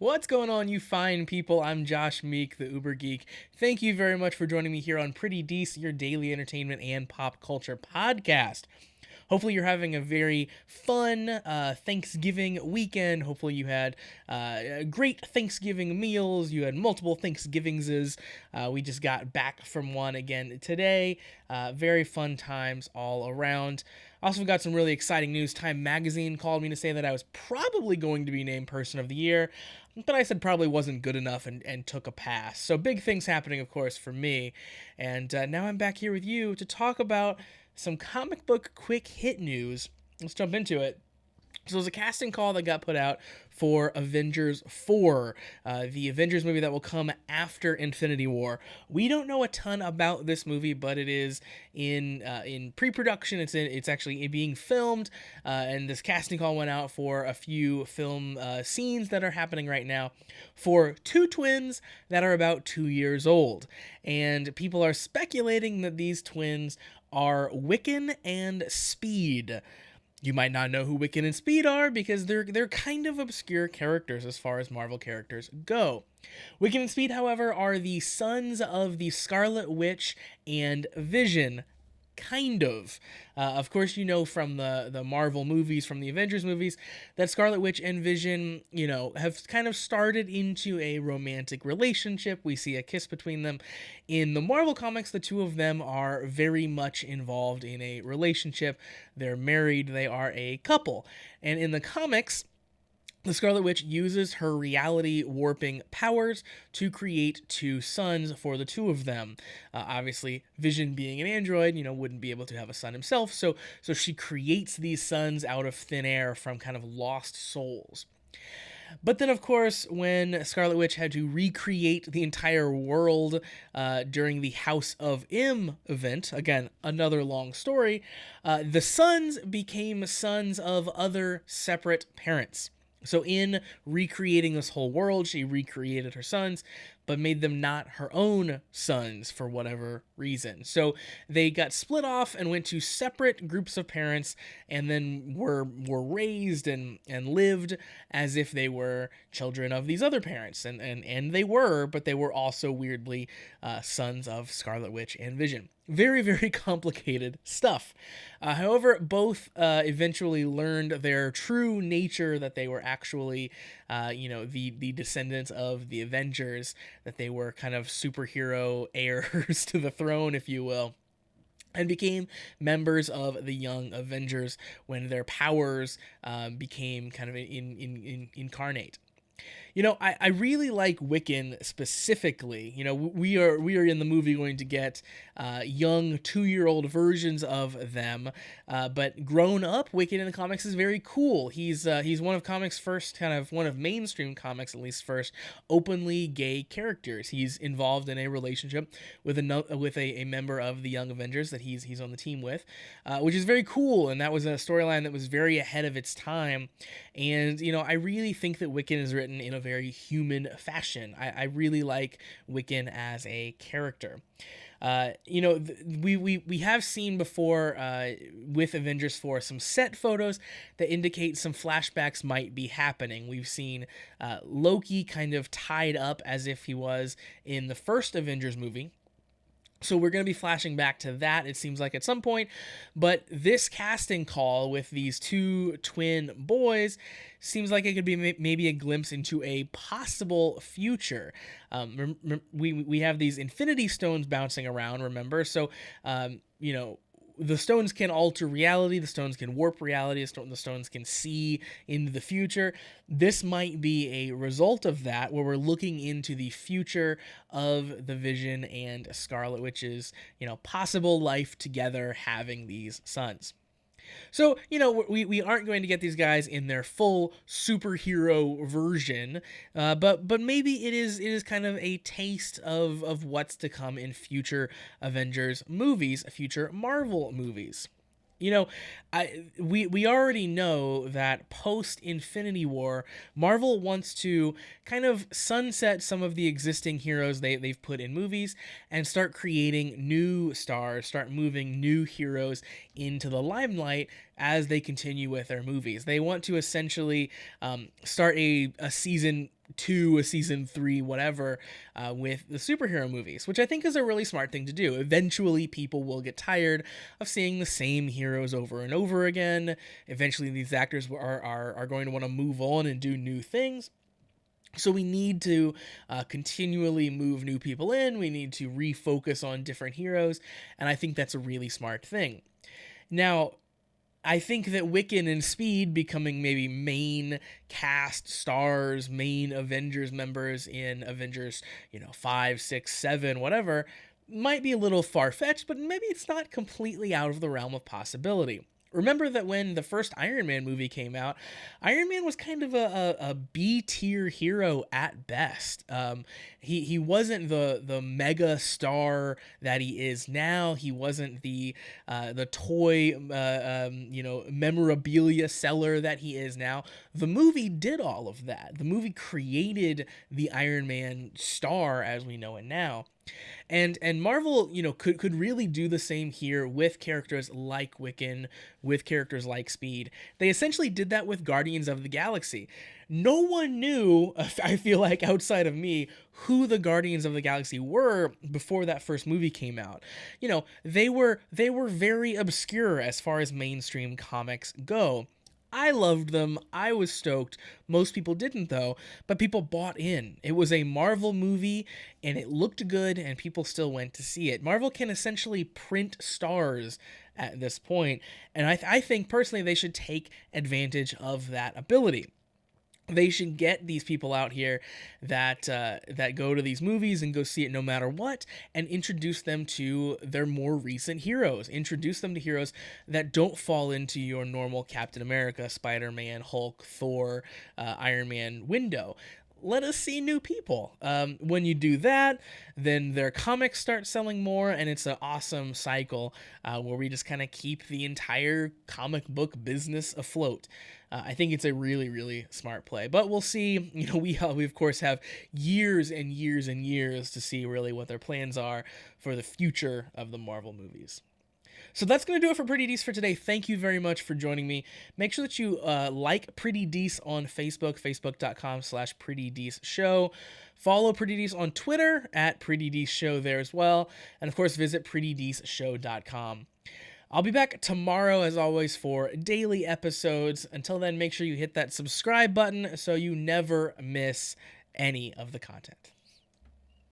What's going on, you fine people? I'm Josh Meek, the Uber Geek. Thank you very much for joining me here on Pretty Dece, your daily entertainment and pop culture podcast. Hopefully, you're having a very fun Thanksgiving weekend. Hopefully, you had great Thanksgiving meals. You had multiple Thanksgivingses. We just got back from one again today. Very fun times all around. Also got some really exciting news. Time Magazine called me to say that I was probably going to be named Person of the Year, but I said probably wasn't good enough and took a pass. So big things happening, of course, for me. And now I'm back here with you to talk about some comic book quick hit news. Let's jump into it. So there's a casting call that got put out for Avengers 4, the Avengers movie that will come after Infinity War. We don't know a ton about this movie, but it is in pre-production. It's actually being filmed, and this casting call went out for a few film scenes that are happening right now for two twins that are about 2 years old, and people are speculating that these twins are Wiccan and Speed. You might not know who Wiccan and Speed are because they're kind of obscure characters as far as Marvel characters go. Wiccan and Speed, however, are the sons of the Scarlet Witch and Vision. Kind of. Of course, you know from the Marvel movies, from the Avengers movies, that Scarlet Witch and Vision, have kind of started into a romantic relationship. We see a kiss between them. In the Marvel comics, the two of them are very much involved in a relationship. They're married. They are a couple. And in the comics, the Scarlet Witch uses her reality warping powers to create two sons for the two of them. Obviously, Vision being an android, wouldn't be able to have a son himself, so she creates these sons out of thin air from kind of lost souls. But then, of course, when Scarlet Witch had to recreate the entire world during the House of M event, again, another long story, the sons became sons of other separate parents. So in recreating this whole world, she recreated her sons, but made them not her own sons for whatever reason. So they got split off and went to separate groups of parents, and then were raised and lived as if they were children of these other parents. And they were, but they were also weirdly sons of Scarlet Witch and Vision. Very, very complicated stuff. However, both eventually learned their true nature, that they were actually, the descendants of the Avengers, that they were kind of superhero heirs to the throne, if you will, and became members of the Young Avengers when their powers became kind of incarnate. I really like Wiccan specifically. We are in the movie going to get young 2-year-old versions of them, but grown up Wiccan in the comics is very cool. He's one of comics' first, kind of one of mainstream comics at least, first openly gay characters. He's involved in a relationship with a member of the Young Avengers that he's on the team with, which is very cool. And that was a storyline that was very ahead of its time. And I really think that Wiccan is written in a very human fashion. I really like Wiccan as a character. We have seen before with Avengers 4 some set photos that indicate some flashbacks might be happening. We've seen Loki kind of tied up as if he was in the first Avengers movie. So we're going to be flashing back to that, it seems like, at some point. But this casting call with these two twin boys seems like it could be maybe a glimpse into a possible future. We have these Infinity Stones bouncing around, remember? So, the stones can alter reality, the stones can warp reality, the stones can see into the future. This might be a result of that, where we're looking into the future of the Vision and Scarlet Witch's, possible life together, having these sons. So, we aren't going to get these guys in their full superhero version, but maybe it is kind of a taste of what's to come in future Avengers movies, future Marvel movies. We already know that post Infinity War, Marvel wants to kind of sunset some of the existing heroes they've put in movies and start creating new stars, start moving new heroes into the limelight as they continue with their movies. They want to essentially start a season 2, a season 3, whatever, with the superhero movies, which I think is a really smart thing to do. Eventually, people will get tired of seeing the same heroes over and over again. Eventually, these actors are going to want to move on and do new things. So we need to continually move new people in. We need to refocus on different heroes. And I think that's a really smart thing. Now, I think that Wiccan and Speed becoming maybe main cast stars, main Avengers members in Avengers, 5, 6, 7, whatever, might be a little far-fetched, but maybe it's not completely out of the realm of possibility. Remember that when the first Iron Man movie came out, Iron Man was kind of a B-tier hero at best. He wasn't the mega star that he is now. He wasn't the toy memorabilia seller that he is now. The movie did all of that. The movie created the Iron Man star as we know it now. And Marvel, could really do the same here with characters like Wiccan, with characters like Speed. They essentially did that with Guardians of the Galaxy. No one knew, I feel like, outside of me, who the Guardians of the Galaxy were before that first movie came out. They were very obscure as far as mainstream comics go. I loved them. I was stoked. Most people didn't, though, but people bought in. It was a Marvel movie, and it looked good, and people still went to see it. Marvel can essentially print stars at this point, and I think, personally, they should take advantage of that ability. They should get these people out here that go to these movies and go see it no matter what, and introduce them to their more recent heroes. Introduce them to heroes that don't fall into your normal Captain America, Spider-Man, Hulk, Thor, Iron Man window. Let us see new people. When you do that, then their comics start selling more, and it's an awesome cycle where we just kind of keep the entire comic book business afloat. I think it's a really, really smart play. But we'll see. We of course have years and years and years to see really what their plans are for the future of the Marvel movies. So that's going to do it for Pretty Dece for today. Thank you very much for joining me. Make sure that you like Pretty Dece on Facebook, facebook.com/PrettyDeceShow. Follow Pretty Dece on Twitter at Pretty Dece Show there as well. And of course, visit PrettyDeceShow.com. I'll be back tomorrow, as always, for daily episodes. Until then, make sure you hit that subscribe button so you never miss any of the content.